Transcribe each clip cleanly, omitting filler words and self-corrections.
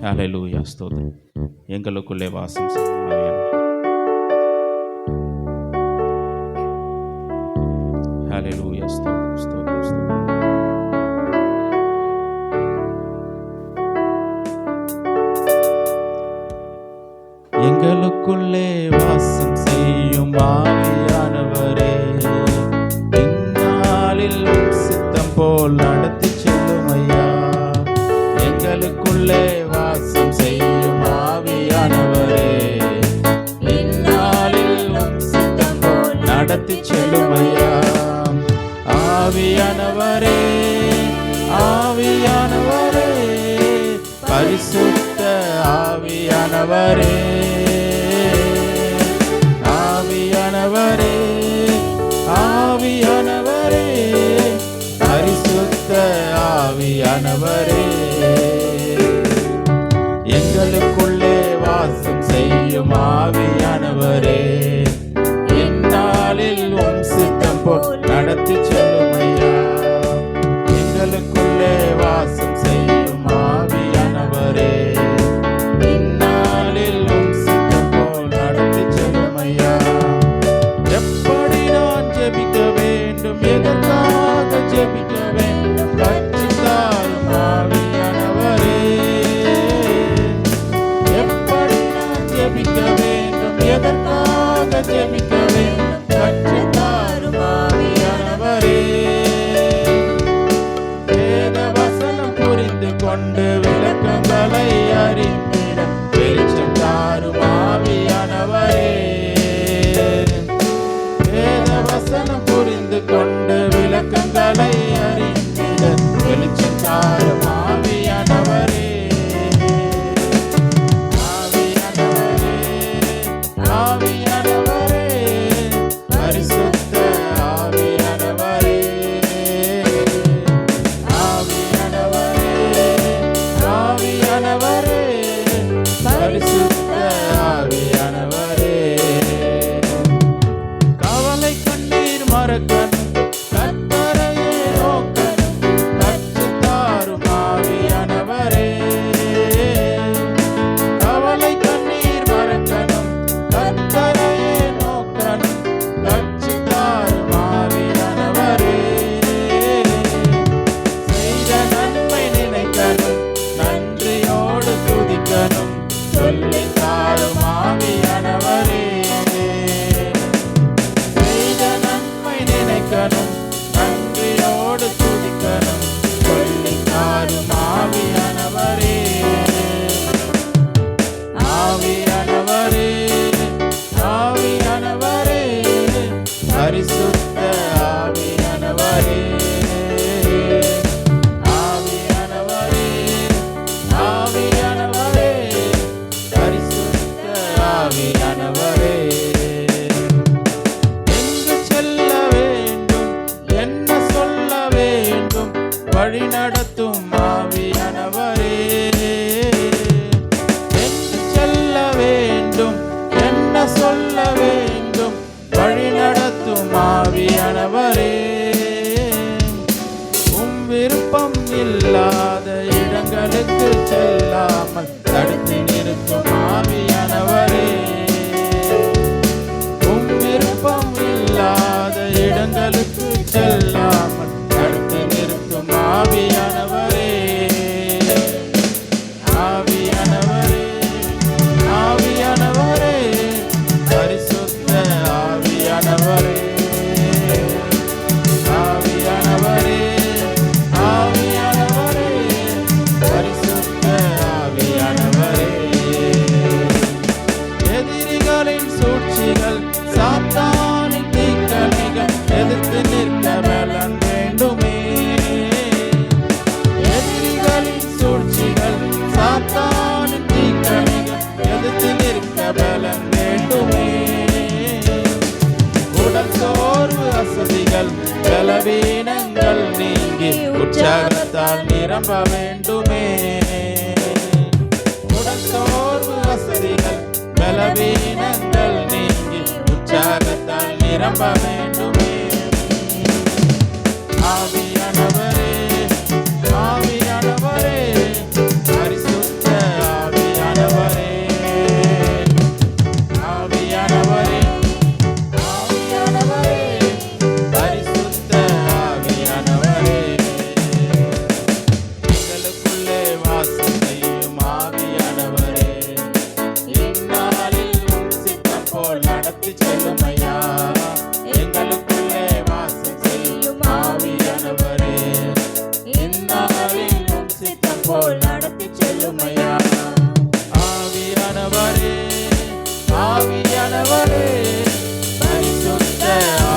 ஹல்லேலூயா, ஸ்தோத்திரம். எங்களுக்குள்ளே வாசம் செய்யும் ஆவியானவர். ஹல்லேலூயா, ஸ்தோத்திரம், ஸ்தோத்திரம், ஸ்தோத்திரம். எங்களுக்குள்ளே வாசம் செய்யும் ஆவியானவரே, இந்நாளில் சித்தம் போல் நடத்தி செல்லும் ஐயா. எங்களுக்குள்ளே வாசம் செய்யும் ஆவியானவரே, இந்நாளில் சித்தம் போல் நடத்தி செல்லும் ஐயா. ஆவியானவரே, ஆவியானவரே, பரிசுத்த ஆவியானவரே, ஆவியானவரே, ஆவியானவரே, பரிசுத்த ஆவியானவரே, எங்களுக்குள்ளே வாசம் செய்யும் ஆவியானவரே, இந்நாளில் உம் சித்தம் போல் நடத்தி செல்லும் ஐயா. எங்களுக்குள்ளே வாசம் செய்யும் ஆவியானவரே, இந்நாளில் உம் சித்தம் போல் நடத்தி செல்லும் ஐயா. எப்படி நான் ஜெபிக்க வேண்டும், எதற்காக ஜெபிக்க வேண்டும், கற்றுத்தாரும் ஆவியானவரே. எப்படி நான் ஜெபிக்க வேண்டும், எதற்காக ஜெபிக்க வேண்டும், கற்றுத்தாரும் ஆவியானவரே. வேத வசனம் புரிந்து கொண்டு விளக்கங்களை அறிந்திட வெளிச்சம் தாரும் ஆவியானவரே. வேத வசனம் புரிந்து கொண்டு விளக்கங்களை அறிந்திட வெளிச்சம் தாரும் ஆவியானவரே. ஆவியானவரே, ஆவியானவரே, பரிசுத்த ஆவியானவரே, ஆவியானவரே, ஆவியானவரே, பரிசுத்த ஆவியானவரே. கவலை கண்ணீர் மறக்கணும், கர்த்தரையே நோக்கணும், கற்றுத்தாரும் ஆவியானவரே. கவலை கண்ணீர் மறக்கணும், கர்த்தரையே நோக்கணும், கற்றுத்தாரும் ஆவியானவரே. செய்த நன்மை நினைக்கணும், நன்றியோடு துதிக்கணும், சொல்லித் தாரும் ஆவியானவரே. செய்த நன்மை நினைக்கணும், நன்றியோடு துதிக்கணும், சொல்லித் தாரும் ஆவியானவரே. ஆவியானவரே, ஆவியானவரே, பரிசுத்த ஆவியானவரே, ஆவியானவரே, ஆவியானவரே, பரிசுத்த ஆவியானவரே. எங்கு செல்ல வேண்டும், என்ன சொல்ல வேண்டும், வழி நடத்தும் ஆவியானவரே. எங்கு செல்ல வேண்டும், என்ன சொல்ல வேண்டும், வழி நடத்தும் ஆவியானவரே. உம் விருப்பம் இல்லாத இடங்களுக்கு செல்லாமல் தடுத்து நிறுத்தும் ஆவியானவரே. உம் விருப்பம் இல்லாத இடங்களுக்கு செல்லாமல் தடுத்து நிறுத்தும் ஆவியானவரே. ஆவியானவரே, ஆவியானவரே, பரிசுத்த ஆவியானவரே, ஆவியானவரே, ஆவியானவரே, பரிசுத்த ஆவியானவரே. எதிரிகளின் சூழ்ச்சிகள், சாத்தானின் தீக்கணைகள் எதிர்த்து நிற்க பலன் வேண்டுமே. எதிரிகளின் சூழ்ச்சிகள், சாத்தானின் தீக்கணைகள் எதிர்த்து நிற்க பலன் வேண்டுமே. உடல் சோர்வு, அசதிகள், பலவீனங்கள் நீங்கி உற்சாகத்தால் நிரம்ப வேண்டுமே. உடல் சோர்வு, அசதிகள், பலவீனங்கள் நீங்கி உற்சாகத்தால் நிரம்ப வேண்டுமே. ஆவியானவரே, ஆவியானவரே, பரிசுத்த போல் நடத்தி செல்லுமையா. ஆவியானவரே ஆவியானவரே பரிசுத்த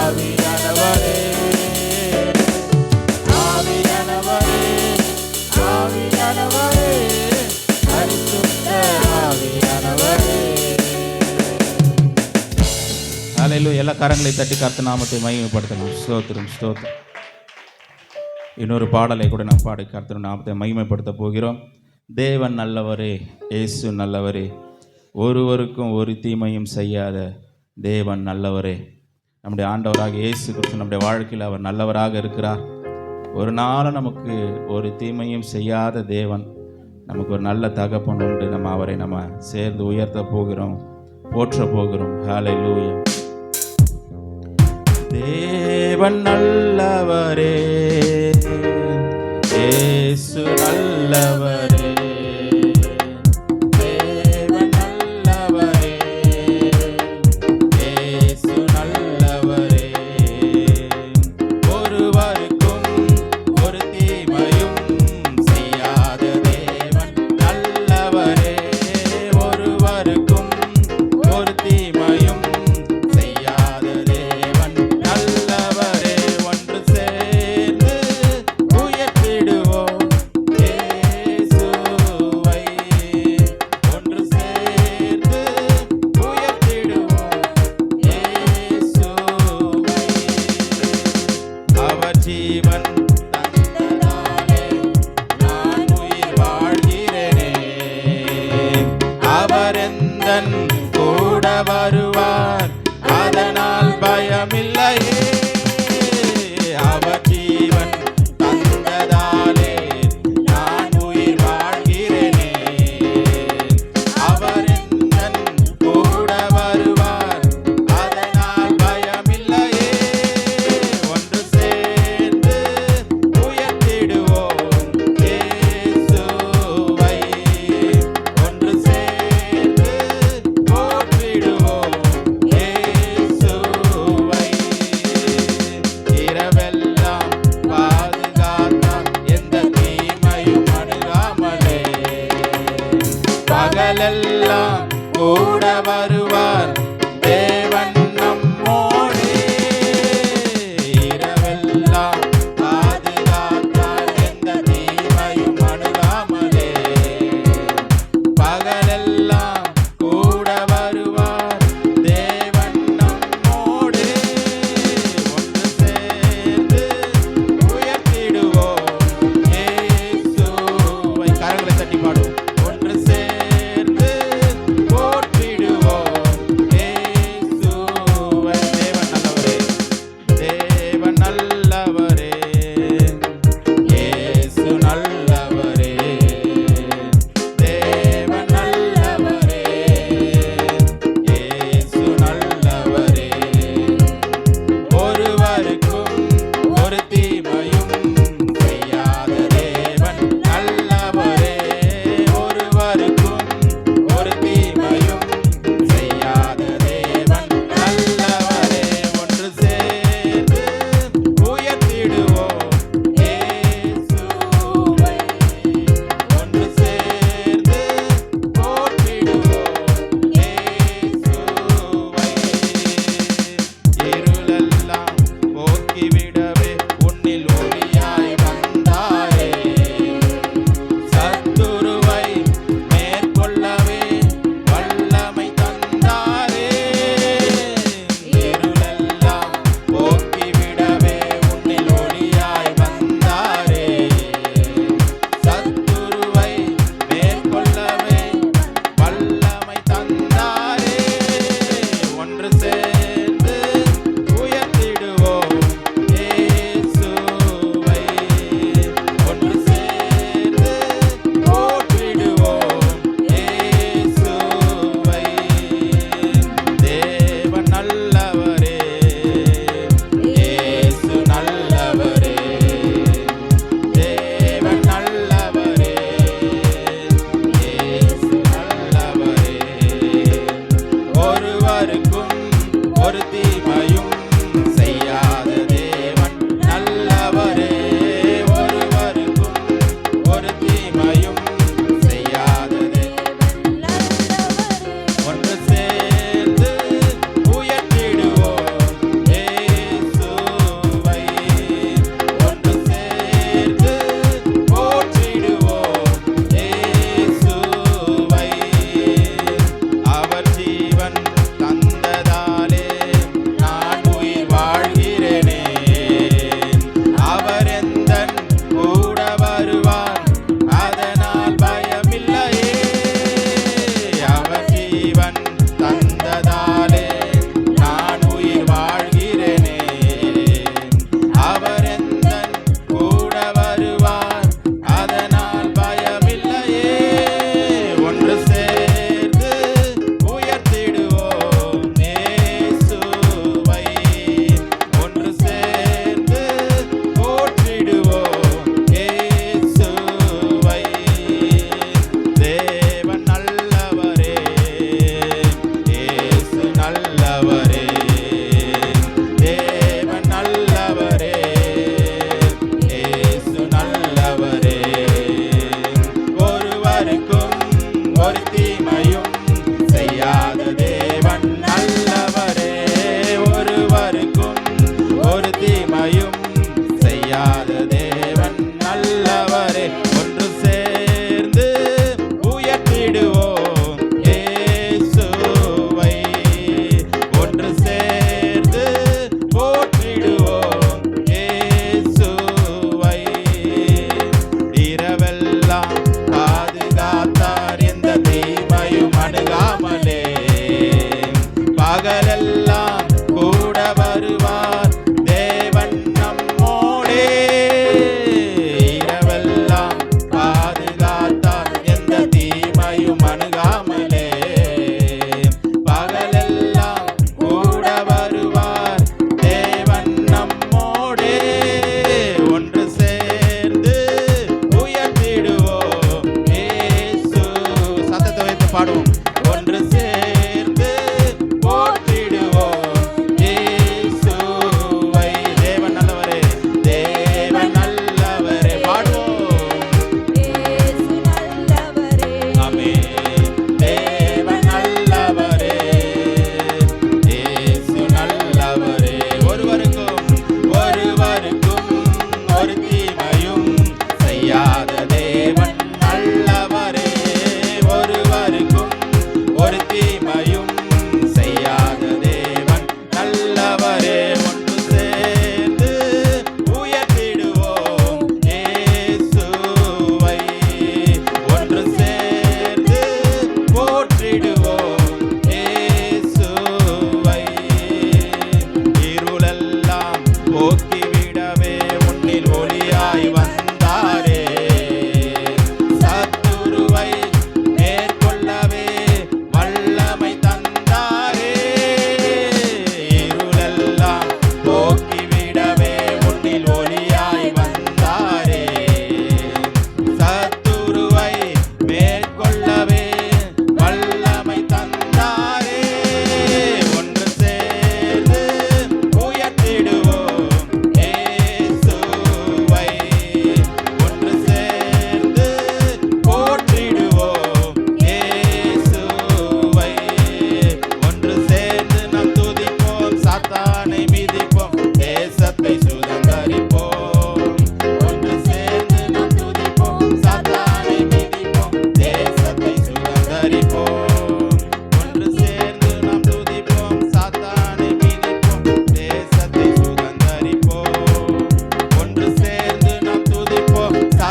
ஆவியானவரே ஆவியானவரே ஆவியானவரே பரிசுத்த ஆவியானவரே. ஹல்லேலூயா. எல்லா கரங்களை தட்டி கர்த்தர் நாமத்தை மகிமைப்படுத்தணும். ஸ்தோத்திரம் ஸ்தோத்திரம். இன்னொரு பாடலை கூட நாம் பாடி கர்த்தர் நாமத்தை மகிமைப்படுத்த போகிறோம். தேவன் நல்லவரே, இயேசு நல்லவரே, ஒருவருக்கும் ஒரு தீமையும் செய்யாத தேவன் நல்லவரே. நம்முடைய ஆண்டவராக இயேசு கிறிஸ்து நம்முடைய வாழ்க்கையில் அவர் நல்லவராக இருக்கிறார். ஒரு நாளும் நமக்கு ஒரு தீமையும் செய்யாத தேவன், நமக்கு ஒரு நல்ல தகப்பன் உண்டு. நம்ம அவரை நம்ம சேர்ந்து உயர்த்த போகிறோம், போற்ற போகிறோம். ஹல்லேலூயா. தேவன் நல்லவரே, இயேசு நல்லவரே, தேவன் நல்லவரே, இயேசு நல்லவரே, ஒருவருக்கும் ஒரு தீமையும் செய்யாத தேவன் நல்லவரே, ஒருவருக்கும் ஒரு தீமையும் செய்யாத தேவன் நல்லவரே. ஒன்று சேர்ந்து உயர்த்திடுவோம் இயேசுவை, ஒன்று சேர்ந்து உயர்த்திடுவோம் இயேசுவை. அவர் ஜீவன் தந்ததாலே நான் உயிர் வாழ்கிறேனே, அவர் எந்தன் கூட வருவார், அதனால் பயமில்லையே. அவர் ஜீவன் தந்ததாலே நான் உயிர் வாழ்கிறேனே, அவர் எந்தன் கூட வருவார், அதனால் பயமில்லையே. ஒன்று சேர்ந்து உயர்த்திடுவோம் இயேசுவை, ஒன்று சேர்ந்து போற்றிடுவோம் இயேசுவை. இரவெல்லாம் பாதுகாத்தார், எந்த தீமையும் அணுகாமலே, பகலெல்லாம் கூட வருவார் தேவன் நம்மோடே. இரவெல்லாம் பாதுகாத்தார், எந்த தீமையும் அணுகாமலே, பகலெல்லாம் கூட வருவார் தேவன் நம்மோடே. ஒன்று சேர்ந்து உயர்த்திடுவோம் இயேசுவை. கரங்களை தட்டி பாடுவோம். ஒன்று சேர்ந்து போற்றிடுவோம்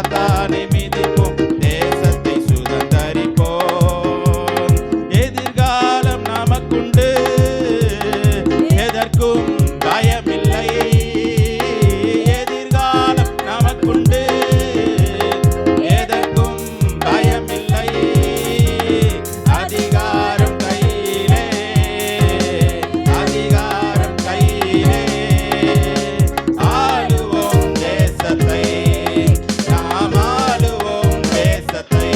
சாத்தானை மிதிப்போம், தேசத்தை சுதந்தரிப்போம். எதிர்காலம் நமக்குண்டு, எதற்கும் பயமில்லை. எதிர்காலம் நமக்குண்டு, எதற்கும் பயமில்லை. அதிகாரம் கையிலே, அதிகாரம் கையிலே. ஆளுவோம் தேசத்தை, நாம் ஆளுவோம் தேசத்தை.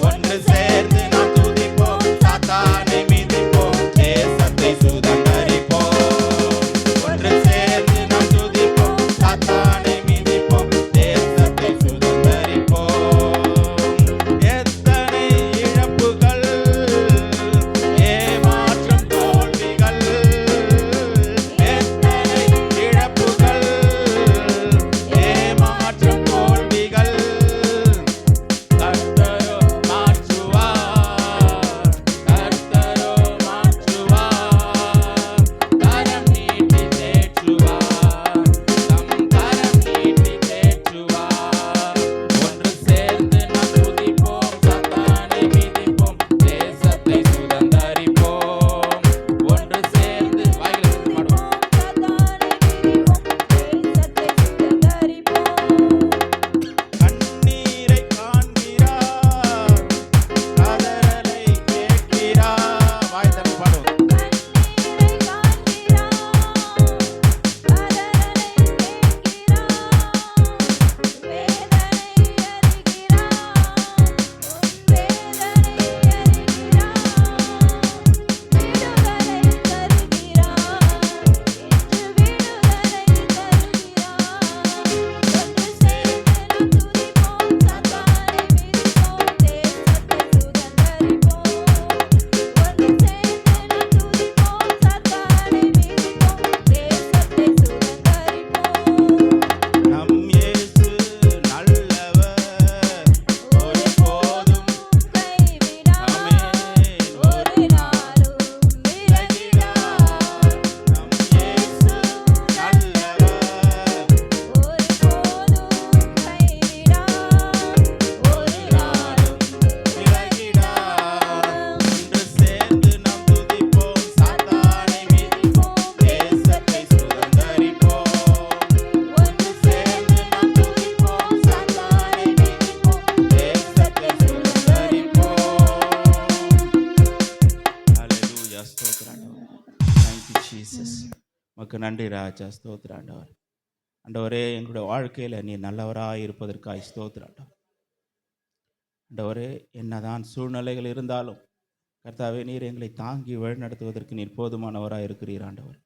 ஒன்று சேர்ந்து நாம் துதிப்போம், சாத்தானை மிதிப்போம், தேசத்தை சுதந்தரிப்போம். ஒன்று சேர்ந்து நாம் துதிப்போம், சாத்தானை மிதிப்போம், தேசத்தை சுதந்தரிப்போம். எத்தனை இழப்புகள், ஏமாற்றம் தோல்விகள். எத்தனை இழப்புகள், ஏமாற்றம் தோல்விகள். கர்த்தரோ மாற்றுவார், கர்த்தரோ மாற்றுவார். கரம் நீட்டி தேற்றுவார், தம் கரம் நீட்டி தேற்றுவார். ஒன்று சேர்ந்து நாம் துதிப்போம், சாத்தானை மிதிப்போம், தேசத்தை சுதந்தரிப்போம். ஒன்று சேர்ந்து வாய்களை திறந்து பாடுவோம். கண்ணீரை காண்கிறார், கதறலை கேட்கிறார். வாய் திறந்து பாடுவோம். நம் இயேசு நல்லவர், ஒருபோதும் ஆமென் விலகிடார். நம் இயேசு நல்லவர், விலகிடார். ஒன்று சேர்ந்து நாம் துதிப்போம், சாத்தானை மிதிப்போம், தேசத்தை சுதந்தரிப்போம். ஒன்று சேர்ந்து நாம் துதிப்போம், சாத்தானை மிதிப்போம், தேசத்தை சுதந்தரிப்போம். ஹல்லேலூயா, ஸ்தோத்திரம் ஆண்டவரே. Thank you Jesus. உமக்கு நன்றி ராஜா, ஸ்தோத்திரம் ஆண்டவரே. ஆண்டவரே, எங்களுடைய வாழ்க்கையில நீர் நல்லவராய் இருப்பதற்காய் ஸ்தோத்திரம் ஆண்டவரே. ஆண்டவரே, என்னதான் சூழ்நிலைகள் இருந்தாலும் கர்த்தாவே, நீர் எங்களை தாங்கி வழிநடத்துவதற்கு நீர் போதுமானவராய் இருக்கிறீர் ஆண்டவர்.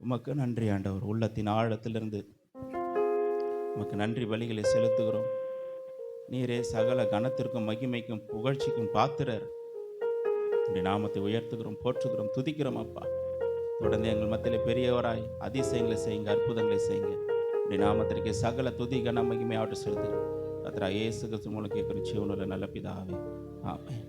உமக்கு நன்றி ஆண்டவர். உள்ளத்தின் ஆழத்திலிருந்து உமக்கு நன்றி பலிகளை செலுத்துகிறோம். நீரே சகல கனத்திற்கும் மகிமைக்கும் புகழ்ச்சிக்கும் பாத்திரர். உடைய நாமத்தை உயர்த்துகிறோம், போற்றுகிறோம், துதிக்கிறோம் அப்பா. தொடர்ந்து எங்கள் மத்தியிலே பெரியவராய் அதிசயங்களை செய்யுங்க, அற்புதங்களை செய்யுங்க. உடைய நாமத்திற்கு சகல துதி கன மகிமை ஆட்டு செலுத்துகிறோம். கர்த்தராகிய இயேசு கிறிஸ்து மூலம் கேட்கிற ஜீவனுள்ள நல்ல பிதாவே, ஆமென்.